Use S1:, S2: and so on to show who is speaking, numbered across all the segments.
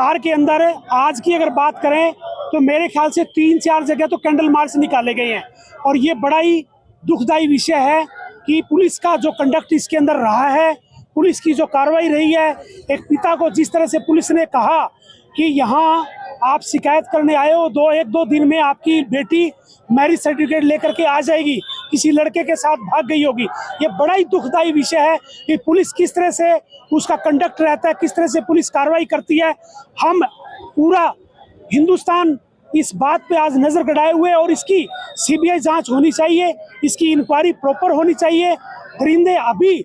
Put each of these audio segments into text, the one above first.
S1: शहर के अंदर आज की अगर बात करें तो मेरे ख्याल से 3-4 जगह तो कैंडल मार्च निकाले गए हैं और ये बड़ा ही दुखदाई विषय है कि पुलिस का जो कंडक्ट इसके अंदर रहा है, पुलिस की जो कार्रवाई रही है। एक पिता को जिस तरह से पुलिस ने कहा कि यहाँ आप शिकायत करने आए हो, एक दो दिन में आपकी बेटी मैरिज सर्टिफिकेट लेकर के आ जाएगी, किसी लड़के के साथ भाग गई होगी। ये बड़ा ही दुखदाई विषय है कि पुलिस किस तरह से उसका कंडक्ट रहता है, किस तरह से पुलिस कार्रवाई करती है। हम पूरा हिंदुस्तान इस बात पे आज नज़र गड़ाए हुए और इसकी सीबीआई जांच होनी चाहिए, इसकी इंक्वायरी प्रॉपर होनी चाहिए। दरिंदे अभी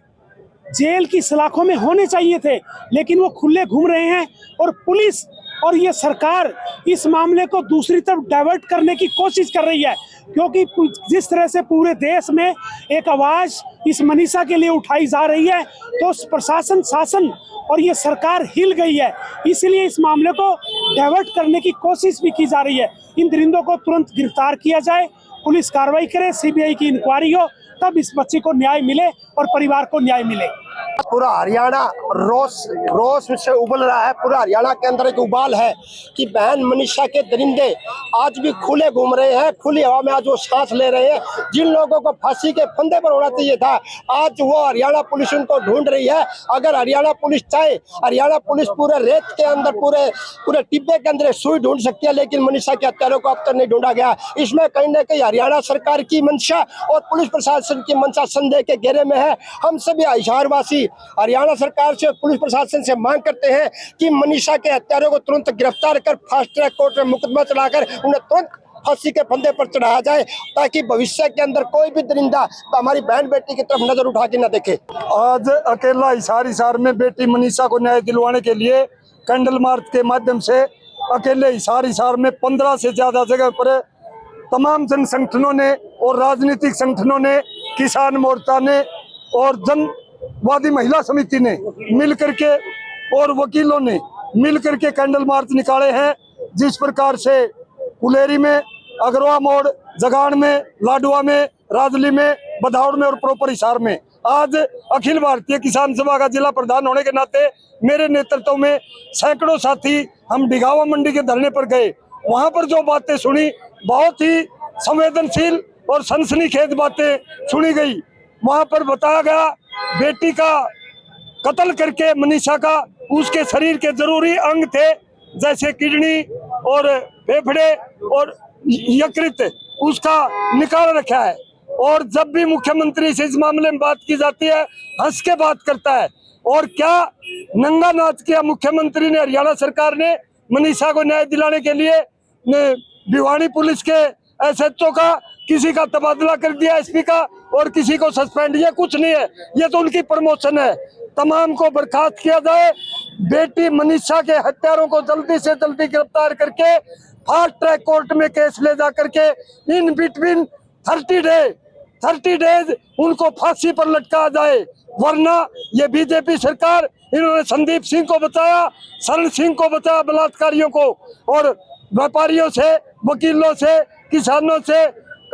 S1: जेल की सलाखों में होने चाहिए थे, लेकिन वो खुले घूम रहे हैं और पुलिस और ये सरकार इस मामले को दूसरी तरफ डाइवर्ट करने की कोशिश कर रही है, क्योंकि जिस तरह से पूरे देश में एक आवाज़ इस मनीषा के लिए उठाई जा रही है, तो प्रशासन, शासन और ये सरकार हिल गई है। इसलिए इस मामले को डाइवर्ट करने की कोशिश भी की जा रही है। इन दरिंदों को तुरंत गिरफ्तार किया जाए, पुलिस कार्रवाई करे, सीबीआई की इंक्वायरी हो, तब इस बच्ची को न्याय मिले और परिवार को न्याय मिले।
S2: पूरा हरियाणा रोष से उबल रहा है। पूरा हरियाणा के अंदर एक उबाल है कि बहन मनीषा के दरिंदे आज भी खुले घूम रहे हैं, खुली हवा में आज वो सांस ले रहे हैं। जिन लोगों को फांसी के फंदे पर होना चाहिए था, आज वो हरियाणा पुलिस उनको ढूंढ रही है। अगर हरियाणा पुलिस चाहे, हरियाणा पुलिस पूरे रेत के अंदर, पूरे टिब्बे के अंदर सुई ढूंढ सकती है, लेकिन मनीषा के हत्यारों को अब तक नहीं ढूंढा गया। इसमें कहीं ना कहीं हरियाणा सरकार की मंशा और पुलिस प्रशासन की मंशा संदेह के घेरे में है। हम सभी हिसारवासी हरियाणा सरकार से, पुलिस प्रशासन से मांग करते हैं कि मनीषा के हत्यारों को तुरंत गिरफ्तार कर फास्ट ट्रैक कोर्ट में मुकदमा चढ़ाकर उन्हें तुरंत फांसी के फंदे पर चढ़ाया जाए, ताकि भविष्य के अंदर कोई भी दरिंदा हमारी बहन बेटी की तरफ नजर उठा के न देखे।
S3: आज अकेला हिसार में बेटी मनीषा को न्याय दिलवाने के लिए कैंडल मार्च के माध्यम से अकेले हिसार में 15 से ज्यादा जगह पर तमाम जन संगठनों ने और राजनीतिक संगठनों ने, किसान मोर्चा ने और जनवादी महिला समिति ने मिलकर के और वकीलों ने मिलकर के कैंडल मार्च निकाले हैं। जिस प्रकार से कुलेरी में, अगरवा मोड़, जगाड़ में, लाडवा में, राजली में, बधाउड़ में और प्रॉपर हिसार में आज अखिल भारतीय किसान सभा का जिला प्रधान होने के नाते मेरे नेतृत्व में सैकड़ों साथी हम डिगावा मंडी के धरने पर गए। वहां पर जो बातें सुनी, बहुत ही संवेदनशील और सनसनीखेज बातें सुनी गई। वहां पर बताया गया बेटी का कत्ल करके मनीषा का उसके शरीर के जरूरी अंग थे, जैसे किडनी और फेफड़े और यकृत, उसका निकाल रखा है। और जब भी मुख्यमंत्री से इस मामले में बात की जाती है, हंस के बात करता है। और क्या नंगा नाच किया मुख्यमंत्री ने, हरियाणा सरकार ने मनीषा को न्याय दिलाने के लिए भिवानी पुलिस के एसएचओ का, किसी का तबादला कर दिया एसपी का और किसी को सस्पेंड। ये कुछ नहीं है, ये तो उनकी प्रमोशन है। तमाम को बर्खास्त किया जाए, बेटी मनीषा के हत्यारों को जल्दी से जल्दी गिरफ्तार करके फास्ट ट्रैक कोर्ट में केस ले जा करके इन बिटवीन 30 डेज उनको फांसी पर लटकाया जाए। वरना ये बीजेपी सरकार, इन्होंने संदीप सिंह को बचाया, शरण सिंह को बचाया, बलात्कारियों को, और व्यापारियों से, वकीलों से, किसानों से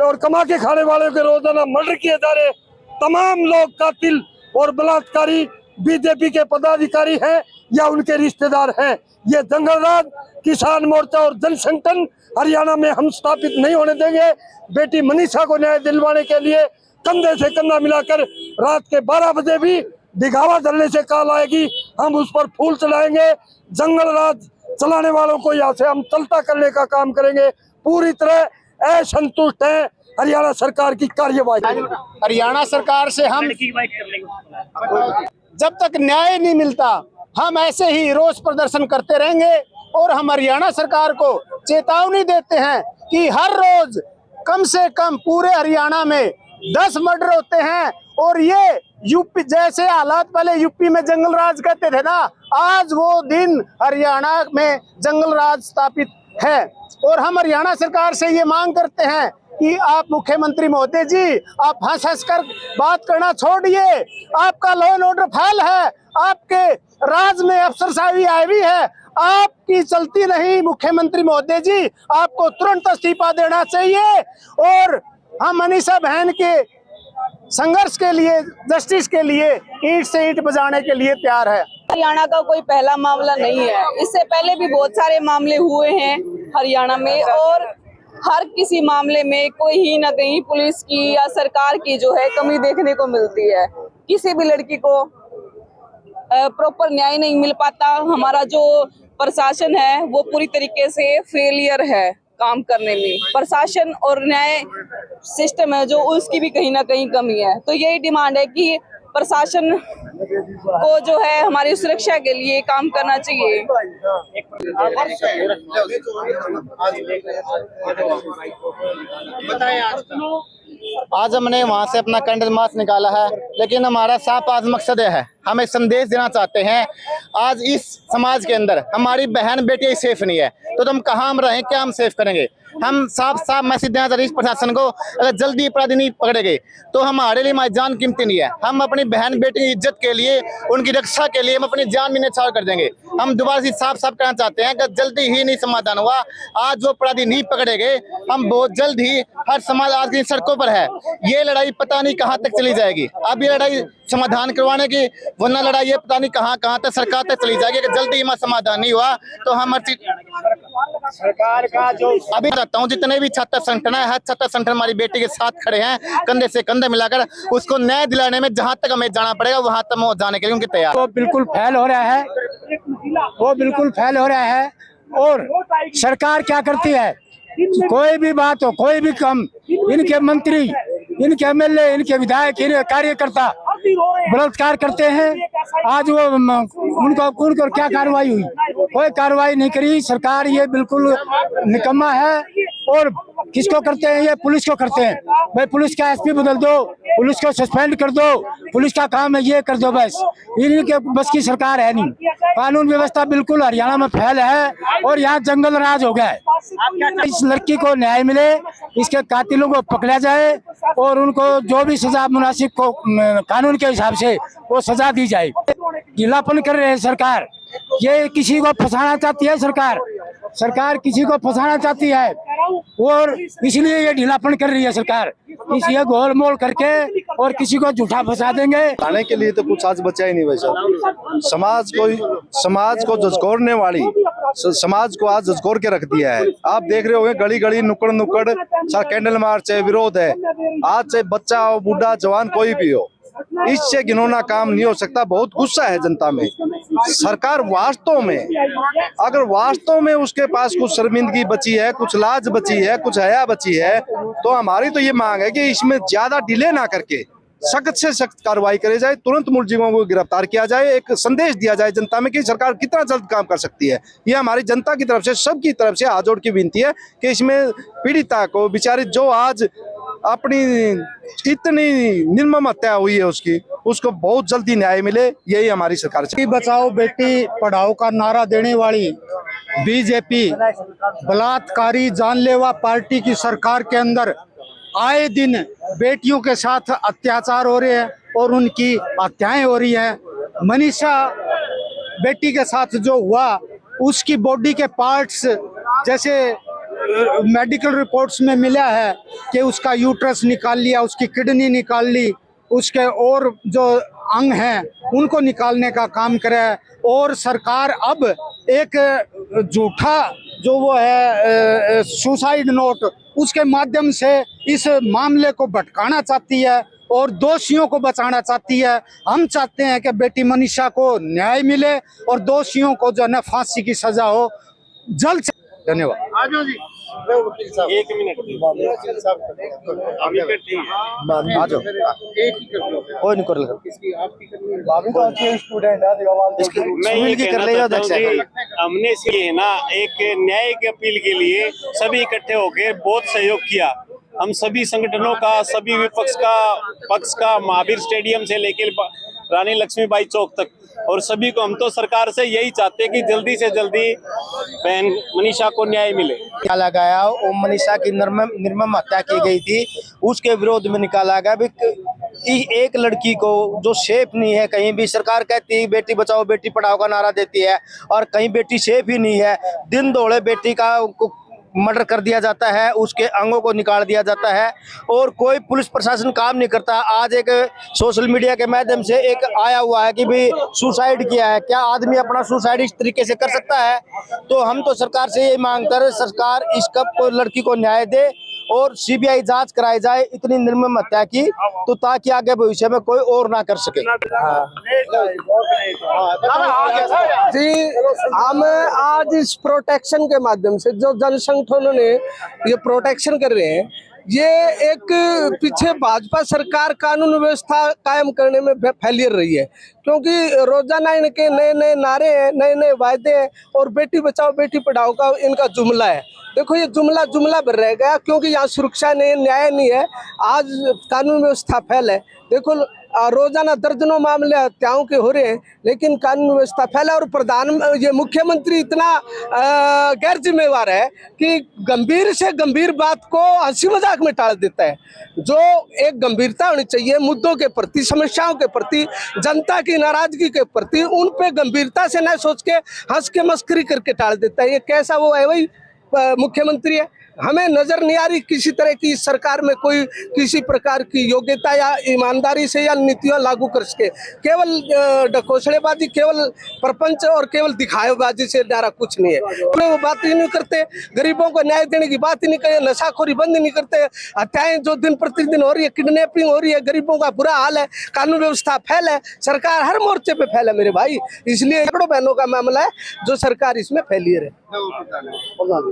S3: और कमा के खाने वालों के रोजाना मर्डर किए जा रहे तमाम लोग कातिल और बलात्कारी बीजेपी के पदाधिकारी हैं या उनके रिश्तेदार हैं। ये जंगलराज, किसान मोर्चा और जन संगठन हरियाणा में हम स्थापित नहीं होने देंगे। बेटी मनीषा को न्याय दिलवाने के लिए कंधे से कंधा मिलाकर रात के 12 बजे भी दिखावा धरने से कॉल आएगी, हम उस पर फूल चढ़ाएंगे। जंगलराज चलाने वालों को यहाँ से हम चलता करने का काम करेंगे। पूरी तरह असंतुष्ट है हरियाणा सरकार की कार्यवाही।
S2: हरियाणा सरकार से हम जब तक न्याय नहीं मिलता, हम ऐसे ही रोष प्रदर्शन करते रहेंगे। और हम हरियाणा सरकार को चेतावनी देते हैं कि हर रोज कम से कम पूरे हरियाणा में 10 मर्डर होते हैं। और ये यूपी जैसे हालात पहले यूपी में जंगल राज कहते थे ना, आज वो दिन हरियाणा में जंगल राज स्थापित है। और हम हरियाणा सरकार से ये मांग करते हैं कि आप मुख्यमंत्री महोदय जी, आप हंस कर बात करना छोड़िए। आपका लॉ एंड ऑर्डर फेल है, आपके राज में अफसरशाही आई हुई है, आपकी चलती नहीं। मुख्यमंत्री महोदय जी, आपको तुरंत इस्तीफा देना चाहिए। और हम मनीषा बहन के संघर्ष के लिए, जस्टिस के लिए ईंट से ईंट बजाने के लिए तैयार है।
S4: हरियाणा का कोई पहला मामला नहीं है, इससे पहले भी बहुत सारे मामले हुए हैं हरियाणा में, और हर किसी मामले में कोई ही ना कहीं पुलिस की या सरकार की जो है कमी देखने को मिलती है। किसी भी लड़की को प्रॉपर न्याय नहीं मिल पाता। हमारा जो प्रशासन है वो पूरी तरीके से फेलियर है काम करने में। प्रशासन और न्याय सिस्टम है जो उसकी भी कहीं ना कहीं कमी है। तो यही डिमांड है कि प्रशासन को जो है हमारी सुरक्षा के लिए काम करना चाहिए।
S5: आज हमने वहां से अपना कैंडल मार्च निकाला है, लेकिन हमारा साफ आज मकसद है, हम एक संदेश देना चाहते हैं। आज इस समाज के अंदर हमारी बहन बेटी सेफ नहीं है, तो हम कहाँ हम रहें, क्या हम सेफ करेंगे। हम साफ साफ मैसेज देना चाहते हैं इस प्रशासन को, अगर जल्दी अपराधी नहीं पकड़े गए तो हमारे लिए हमारी जान कीमती नहीं है। हम अपनी बहन बेटी की इज्जत के लिए, उनकी रक्षा के लिए हम अपनी जान भी न्यौछावर कर देंगे। हम दोबारा से साफ साफ कहना चाहते हैं कि जल्दी ही नहीं समाधान हुआ, आज जो अपराधी नहीं पकड़े गए, हम बहुत जल्द ही हर समाज आज की सड़कों पर है। ये लड़ाई पता नहीं कहाँ तक चली जाएगी। अब ये लड़ाई समाधान करवाने की, वरना लड़ाई ये पता नहीं कहाँ तक सरकार तक चली जाएगी। कि जल्दी ही समाधान नहीं हुआ तो हम हर चीज सरकार का जो अभी कहता हूँ, जितने भी छात्र संगठन है, हर छात्र संगठन हमारी बेटी के साथ खड़े हैं, कंधे से कंधे मिलाकर उसको न्याय दिलाने में जहाँ तक हमें जाना पड़ेगा वहां तक हम जाने के लिए उनकी तैयार।
S6: वो बिल्कुल फेल हो रहा है, वो बिल्कुल फेल हो रहा है। और सरकार क्या करती है, कोई भी बात हो, कोई भी काम, इनके मंत्री, इनके एमएलए, इनके विधायक, इनके कार्यकर्ता बलात्कार करते हैं। आज वो उनको क्या कार्रवाई हुई, कोई कार्रवाई नहीं करी सरकार। ये बिल्कुल निकम्मा है। और किसको करते हैं ये, पुलिस को करते हैं। भाई पुलिस का एसपी बदल दो, पुलिस को सस्पेंड कर दो, पुलिस का काम है ये कर दो, बस। इनके बस की सरकार है नहीं। कानून व्यवस्था बिल्कुल हरियाणा में फैल है और यहाँ जंगल राज हो गया है। इस लड़की को न्याय मिले, इसके कातिलों को पकड़ा जाए और उनको जो भी सजा मुनासिब को कानून के हिसाब से वो सजा दी जाए। ढीलापन कर रहे हैं सरकार, ये किसी को फंसाना चाहती है सरकार किसी को फंसाना चाहती है और इसलिए ये ढीलापन कर रही है सरकार। इसलिए गोलमोल करके और किसी को झूठा फंसा देंगे।
S7: खाने के लिए तो कुछ आज बचा ही नहीं भाई साहब। समाज को झकझोरने वाली, समाज को आज झकझोर के रख दिया है। आप देख रहे होंगे गली गली नुक्कड़ नुक्कड़ कैंडल मार्च है, विरोध है। आज चाहे बच्चा हो, बूढ़ा, जवान, कोई भी हो, इससे घिनौना काम नहीं हो सकता। बहुत गुस्सा है जनता में। सरकार वास्तव में, अगर वास्तव में उसके पास कुछ शर्मिंदगी बची है, कुछ लाज बची है, कुछ हया बची है, तो हमारी तो ये मांग है कि इसमें ज्यादा डिले ना करके सख्त से सख्त कार्रवाई करे जाए, तुरंत मुलजिमों को गिरफ्तार किया जाए, एक संदेश दिया जाए जनता में कि सरकार कितना जल्द काम कर सकती है। ये हमारी जनता की तरफ से, सबकी तरफ से हाथ जोड़ की विनती है कि इसमें पीड़िता को, बेचारी जो आज अपनी इतनी निर्मम हत्या हुई है उसको बहुत जल्दी न्याय मिले, यही हमारी सरकार से।
S6: बेटी बचाओ बेटी पढ़ाओ का नारा देने वाली बीजेपी बलात्कारी जानलेवा पार्टी की सरकार के अंदर आए दिन बेटियों के साथ अत्याचार हो रहे हैं और उनकी हत्याएं हो रही हैं। मनीषा बेटी के साथ जो हुआ, उसकी बॉडी के पार्ट्स जैसे मेडिकल रिपोर्ट्स में मिला है कि उसका यूट्रस निकाल लिया, उसकी किडनी निकाल ली, उसके और जो अंग हैं उनको निकालने का काम करे। और सरकार अब एक झूठा जो वो है सुसाइड नोट, उसके माध्यम से इस मामले को भटकाना चाहती है और दोषियों को बचाना चाहती है। हम चाहते हैं कि बेटी मनीषा को न्याय मिले और दोषियों को जो है फांसी की सजा हो जल्द से। धन्यवाद।
S7: एक मिनट कोई नहीं कर
S8: हमने इसलिए ना एक न्याय की अपील के लिए सभी इकट्ठे होकर बहुत सहयोग किया। हम सभी संगठनों का, सभी विपक्ष का, पक्ष का, महावीर स्टेडियम से लेकर रानी लक्ष्मीबाई चौक तक, और सभी को हम तो सरकार से यही चाहते हैं कि जल्दी से जल्दी बहन मनीषा को न्याय मिले।
S5: निकाला गया और मनीषा की निर्मम हत्या की गई थी, उसके विरोध में निकाला गया। एक लड़की को जो सेफ नहीं है कहीं भी, सरकार कहती है बेटी बचाओ बेटी पढ़ाओ का नारा देती है और कहीं बेटी सेफ ही नहीं है। दिन दौड़े बेटी का मर्डर कर दिया जाता है, उसके अंगों को निकाल दिया जाता है और कोई पुलिस प्रशासन काम नहीं करता। आज एक सोशल मीडिया के माध्यम से एक आया हुआ है कि भाई सुसाइड किया है, क्या आदमी अपना सुसाइड इस तरीके से कर सकता है? तो हम तो सरकार से ये मांग कर सरकार इस लड़की को न्याय दे और सीबीआई जांच कराई जाए इतनी निर्मम हत्या की, तो ताकि आगे भविष्य में कोई और ना कर सके।
S2: जी, हम आज इस प्रोटेक्शन के माध्यम से जो जन संगठनों ने ये प्रोटेक्शन कर रहे हैं, ये एक पीछे भाजपा सरकार कानून व्यवस्था कायम करने में फेलियर रही है, क्योंकि रोजाना इनके नए नए नारे हैं, नए नए वायदे हैं और बेटी बचाओ बेटी पढ़ाओ का इनका जुमला है। देखो ये जुमला भर रह गया, क्योंकि यहाँ सुरक्षा नहीं, न्याय नहीं है। आज कानून व्यवस्था फैल है। देखो रोजाना दर्जनों मामले हत्याओं के हो रहे हैं, लेकिन कानून व्यवस्था फैला और ये मुख्यमंत्री इतना गैर जिम्मेवार है कि गंभीर से गंभीर बात को हंसी मजाक में टाल देता है। जो एक गंभीरता होनी चाहिए मुद्दों के प्रति, समस्याओं के प्रति, जनता की नाराजगी के प्रति, उन पे गंभीरता से न सोच के हंस के मस्करी करके टाल देता है। ये कैसा वो है वही मुख्यमंत्री है? हमें नजर नहीं आ रही किसी तरह की इस सरकार में कोई किसी प्रकार की योग्यता या ईमानदारी से या नीतियां लागू कर सके। केवल ढकोसलेबाजी, केवल प्रपंच और केवल दिखावेबाजी से नारा कुछ नहीं है। वो बात ही नहीं करते, गरीबों को न्याय देने की बात ही नहीं करते, नशाखोरी बंद नहीं करते, हत्याएं जो दिन प्रतिदिन हो रही है, किडनैपिंग हो रही है, गरीबों का बुरा हाल है, कानून व्यवस्था फैल है, सरकार हर मोर्चे पे फैल है मेरे भाई। इसलिए सैकड़ों बहनों का मामला है जो सरकार इसमें फेलियर है।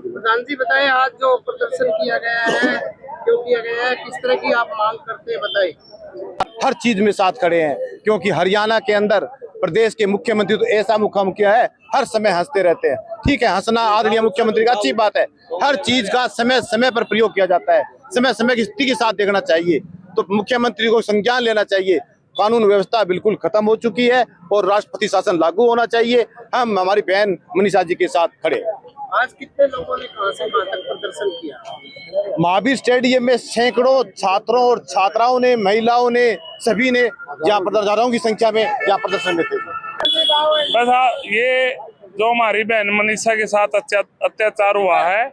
S9: प्रधान जी बताएं, आज जो प्रदर्शन किया गया है, क्यों किया गया है, किस तरह की आप मांग करते हैं, बताएं।
S5: हर चीज में साथ खड़े हैं, क्योंकि हरियाणा के अंदर प्रदेश के मुख्यमंत्री तो ऐसा मुखिया है, हर समय हंसते रहते हैं। ठीक है, हंसना आदरणीय मुख्यमंत्री का अच्छी बात है, हर चीज का समय समय पर प्रयोग किया जाता है, समय समय की स्थिति के साथ देखना चाहिए। तो मुख्यमंत्री को संज्ञान लेना चाहिए, कानून व्यवस्था बिल्कुल खत्म हो चुकी है और राष्ट्रपति शासन लागू होना चाहिए। हम हमारी बहन मनीषा जी के साथ खड़े।
S9: आज कितने लोगों ने कहां से कहां तक प्रदर्शन किया?
S5: महावीर स्टेडियम में सैकड़ों छात्रों और छात्राओं ने, महिलाओं ने, सभी ने यहाँ पर हजारों की संख्या में यहाँ प्रदर्शन में थे।
S10: बस ये जो हमारी बहन मनीषा के साथ अत्याचार हुआ है,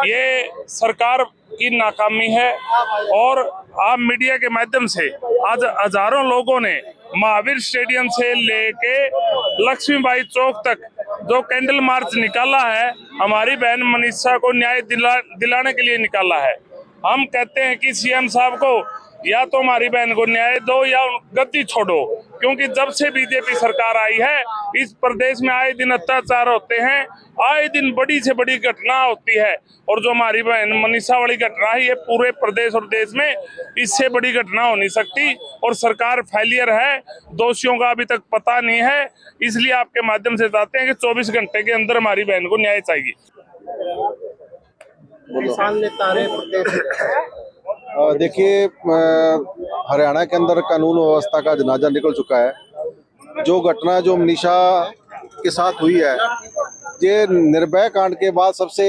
S10: ये सरकार की नाकामी है और आप मीडिया के माध्यम से आज हजारों लोगों ने महावीर स्टेडियम से लेके लक्ष्मीबाई चौक तक जो कैंडल मार्च निकाला है, हमारी बहन मनीषा को न्याय दिलाने के लिए निकाला है। हम कहते हैं कि सीएम साहब को या तो हमारी बहन को न्याय दो या गद्दी छोड़ो, क्योंकि जब से बीजेपी सरकार आई है इस प्रदेश में आए दिन अत्याचार होते हैं, आए दिन बड़ी से बड़ी घटना होती है। और जो हमारी बहन मनीषा वाली घटना है, ये पूरे प्रदेश और देश में इससे बड़ी घटना हो नहीं सकती और सरकार फेलियर है, दोषियों का अभी तक पता नहीं है। इसलिए आपके माध्यम से चाहते हैं कि 24 घंटे के अंदर हमारी बहन को न्याय चाहिए।
S9: किसान नेता रहे प्रदेश।
S7: देखिए, हरियाणा के अंदर कानून व्यवस्था का जनाजा निकल चुका है। जो घटना जो मनीषा के साथ हुई है, ये निर्भया कांड के बाद सबसे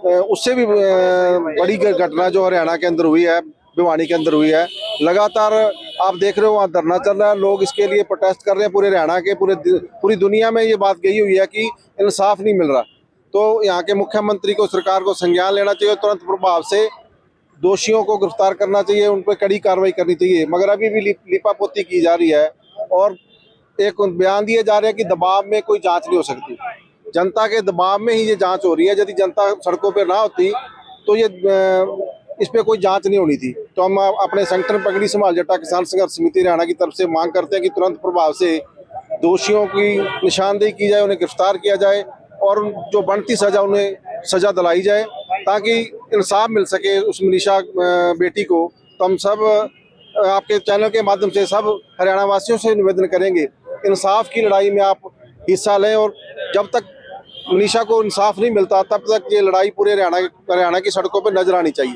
S7: उससे भी बड़ी घटना जो हरियाणा के अंदर हुई है, भिवानी के अंदर हुई है। लगातार आप देख रहे हो वहाँ धरना चल रहा है, लोग इसके लिए प्रोटेस्ट कर रहे हैं। पूरे हरियाणा के पूरी दुनिया में ये बात कही हुई है कि इंसाफ नहीं मिल रहा। तो यहाँ के मुख्यमंत्री को, सरकार को संज्ञान लेना चाहिए, तुरंत प्रभाव से दोषियों को गिरफ्तार करना चाहिए, उन पर कड़ी कार्रवाई करनी चाहिए। मगर अभी भी लिपापोती की जा रही है और एक बयान दिए जा रहे हैं कि दबाव में कोई जांच नहीं हो सकती। जनता के दबाव में ही ये जांच हो रही है। यदि जनता सड़कों पर ना होती तो ये इस पर कोई जांच नहीं होनी थी। तो हम अपने संगठन पगड़ी संभाल जट्टा किसान संघर्ष समिति हरियाणा की तरफ से मांग करते हैं कि तुरंत प्रभाव से दोषियों की निशानदेही की जाए, उन्हें गिरफ्तार किया जाए और जो बनती सजा उन्हें सजा दिलाई जाए, ताकि इंसाफ मिल सके उस मनीषा बेटी को। तो हम सब आपके चैनल के माध्यम से सब हरियाणा वासियों से निवेदन करेंगे, इंसाफ की लड़ाई में आप हिस्सा लें और जब तक मनीषा को इंसाफ नहीं मिलता तब तक ये लड़ाई पूरे हरियाणा की सड़कों पर नजर आनी चाहिए।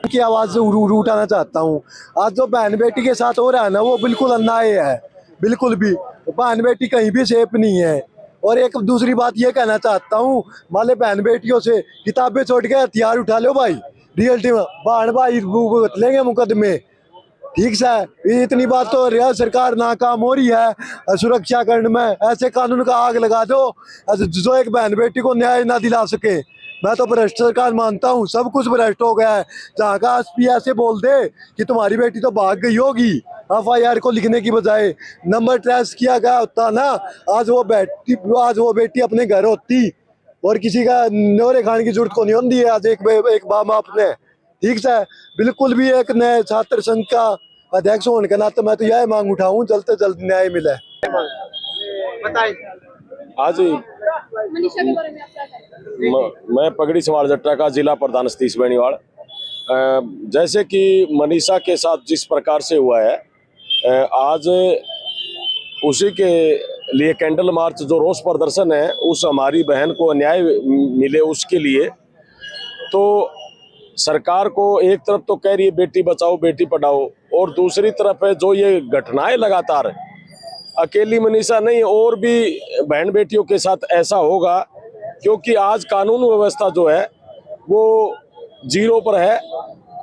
S6: की आवाज़ से उठाना चाहता हूँ। आज जो बहन बेटी के साथ हो रहा है ना, वो बिल्कुल अन्याय है, बिल्कुल भी बहन बेटी कहीं भी सेफ नहीं है। और एक दूसरी बात ये कहना चाहता हूँ, माले बहन बेटियों से किताबें छोड़ के हथियार उठा लो भाई, रियलिटी में बहन भाई लेंगे मुकदमे। ठीक से इतनी बात तो रियासत सरकार नाकाम हो रही है सुरक्षा करने में। ऐसे कानून का आग लगा दो जो एक बहन बेटी को न्याय ना दिला सके।
S7: मैं तो भ्रष्ट सरकार मानता हूँ, सब कुछ भ्रष्ट हो गया है। जहाँ का एसपी ऐसे बोल दे कि तुम्हारी बेटी तो भाग गई होगी, FIR को लिखने की बजाय नंबर ट्रेस किया गया होता ना, आज वो बेटी अपने घर होती और किसी का न्योरे खाने की जरूरत को नहीं होती है। आज एक बाप ने ठीक है, बिल्कुल भी एक नए छात्र संघ का अध्यक्ष होने के नाते मैं तो यह मांग उठाऊं जल्द से जल्द न्याय मिले।
S9: बताइए।
S11: आज मैं पगड़ी सवार जट्टा का जिला प्रधान सतीश बेनीवाल। जैसे कि मनीषा के साथ जिस प्रकार से हुआ है, आज उसी के लिए कैंडल मार्च जो रोष प्रदर्शन है, उस हमारी बहन को न्याय मिले उसके लिए, तो सरकार को एक तरफ तो कह रही है बेटी बचाओ बेटी पढ़ाओ, और दूसरी तरफ है जो ये घटनाएं लगातार, अकेली मनीषा नहीं और भी बहन बेटियों के साथ ऐसा होगा, क्योंकि आज कानून व्यवस्था जो है वो जीरो पर है।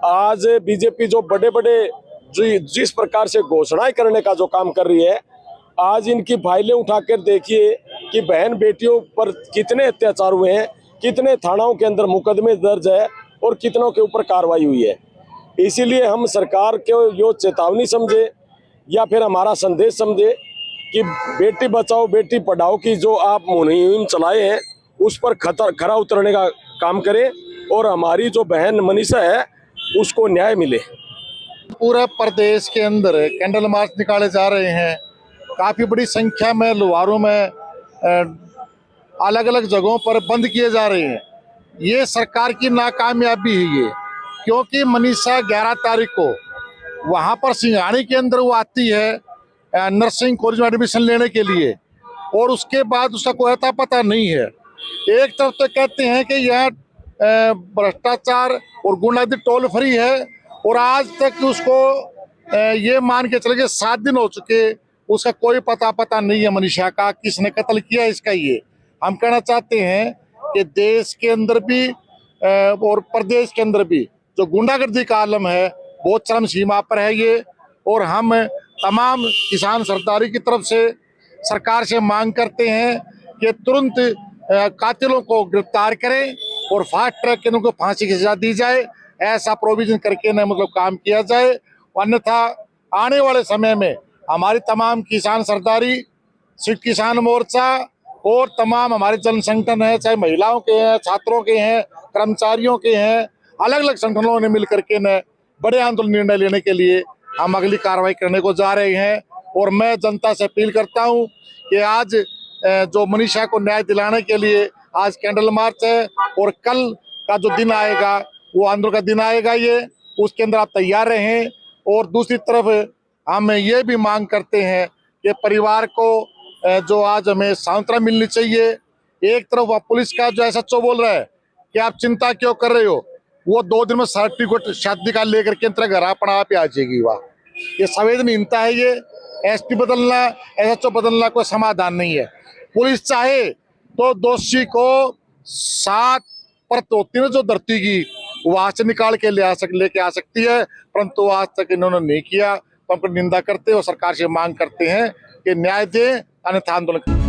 S11: आज बीजेपी जो बड़े बड़े जिस प्रकार से घोषणाएं करने का जो काम कर रही है, आज इनकी फाइलें उठाकर देखिए कि बहन बेटियों पर कितने अत्याचार हुए हैं, कितने थानाओं के अंदर मुकदमे दर्ज है और कितनों के ऊपर कार्रवाई हुई है। इसीलिए हम सरकार को यो चेतावनी समझे या फिर हमारा संदेश समझे कि बेटी बचाओ बेटी पढ़ाओ की जो आप मुहिम चलाए हैं उस पर खरा उतरने का काम करें और हमारी जो बहन मनीषा है उसको न्याय मिले।
S12: पूरे प्रदेश के अंदर कैंडल मार्च निकाले जा रहे हैं। काफ़ी बड़ी संख्या में लोहारों में अलग अलग जगहों पर बंद किए जा रहे हैं। ये सरकार की नाकामयाबी है ये, क्योंकि मनीषा 11 तारीख को वहाँ पर सिंघानी के अंदर वो आती है नर्सिंग कॉलेज में एडमिशन लेने के लिए, और उसके बाद उसका कोई अता पता नहीं है। एक तरफ तो कहते हैं कि यह भ्रष्टाचार और गुंडागर्दी टोल फ्री है, और आज तक उसको ये मान के चले गए 7 दिन हो चुके, उसका कोई पता नहीं है मनीषा का, किसने कत्ल किया इसका। ये हम कहना चाहते हैं कि देश के अंदर भी और प्रदेश के अंदर भी जो गुंडागर्दी का आलम है बहुत चरम सीमा पर है ये, और हम तमाम किसान सरदारी की तरफ से सरकार से मांग करते हैं कि तुरंत कातिलों को गिरफ्तार करें और फास्ट ट्रैक के उनको फांसी की सजा दी जाए। ऐसा प्रोविजन करके न मतलब काम किया जाए, अन्यथा आने वाले समय में हमारी तमाम किसान सरदारी, सिख किसान मोर्चा और तमाम हमारे जन संगठन है, चाहे महिलाओं के हैं, छात्रों के हैं, कर्मचारियों के हैं, अलग अलग संगठनों ने मिल करके न बड़े आंदोलन निर्णय लेने के लिए हम अगली कार्रवाई करने को जा रहे हैं। और मैं जनता से अपील करता हूं कि आज जो मनीषा को न्याय दिलाने के लिए आज कैंडल मार्च है, और कल का जो दिन आएगा वो आंदोलन का दिन आएगा, ये उसके अंदर आप तैयार रहें। और दूसरी तरफ हम ये भी मांग करते हैं कि परिवार को जो आज हमें सांत्वना मिलनी चाहिए। एक तरफ पुलिस का जो SHO बोल रहा है कि आप चिंता क्यों कर रहे हो, वो 2 दिन में सर्टिफिकेट शादी का लेकर के घर अपना आप आ जाएगी। वाह, ये संवेदनहीनता है। ये SP बदलना, SHO बदलना कोई समाधान नहीं है। पुलिस चाहे तो दोषी को 7 परत होती है जो धरती की, वहां से निकाल के लेके आ सकती है, परंतु आज तक इन्होंने नहीं किया। तो हम निंदा करते और सरकार से मांग करते हैं कि न्याय दे, अन्यथा आंदोलन